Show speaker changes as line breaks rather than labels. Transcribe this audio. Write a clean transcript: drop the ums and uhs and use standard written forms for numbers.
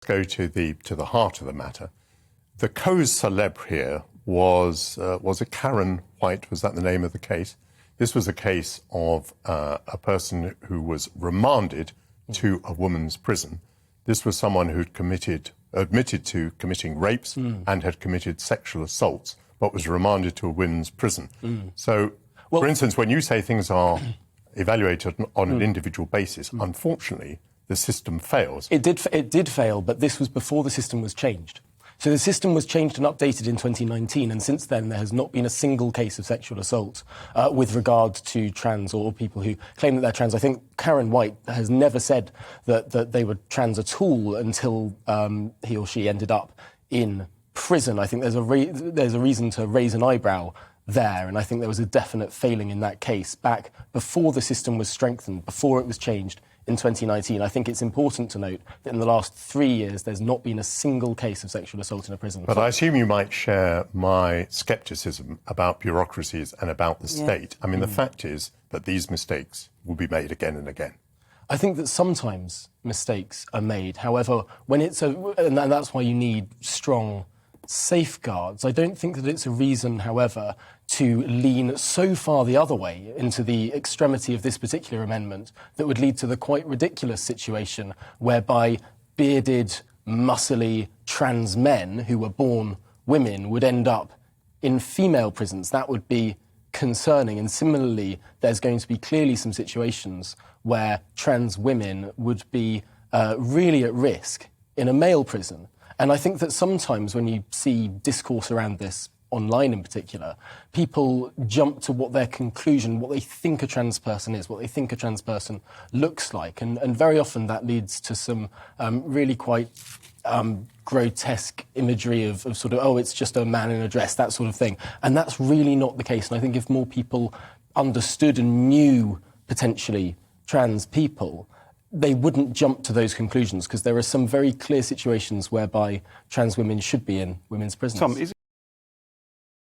Go to the heart of the matter. The cause célèbre here was it Karen White? Was that the name of the case? This was a case of a person who was remanded to a woman's prison. This was someone who'd admitted to committing rapes and had committed sexual assaults, but was remanded to a women's prison. So, for instance, when you say things are evaluated on an individual basis, unfortunately, the system fails.
It did fail, but this was before the system was changed. So the system was changed and updated in 2019, and since then there has not been a single case of sexual assault with regard to trans or people who claim that they're trans. I think Karen White has never said that they were trans at all until he or she ended up in prison. I think there's a reason to raise an eyebrow there, and I think there was a definite failing in that case back before the system was strengthened, before it was changed in 2019. I think it's important to note that in the last 3 years there's not been a single case of sexual assault in a prison.
But I assume you might share my scepticism about bureaucracies and about the state. I mean, the fact is that these mistakes will be made again and again.
I think that sometimes mistakes are made. However, when and that's why you need strong safeguards. I don't think that it's a reason, however, to lean so far the other way into the extremity of this particular amendment that would lead to the quite ridiculous situation whereby bearded, muscly trans men who were born women would end up in female prisons. That would be concerning. And similarly, there's going to be clearly some situations where trans women would be really at risk in a male prison. And I think that sometimes when you see discourse around this, online in particular, people jump to what their conclusion, what they think a trans person is, what they think a trans person looks like. And very often that leads to some really quite grotesque imagery of sort of, oh, it's just a man in a dress, that sort of thing. And that's really not the case. And I think if more people understood and knew potentially trans people, they wouldn't jump to those conclusions, because there are some very clear situations whereby trans women should be in women's prisons.
Tom,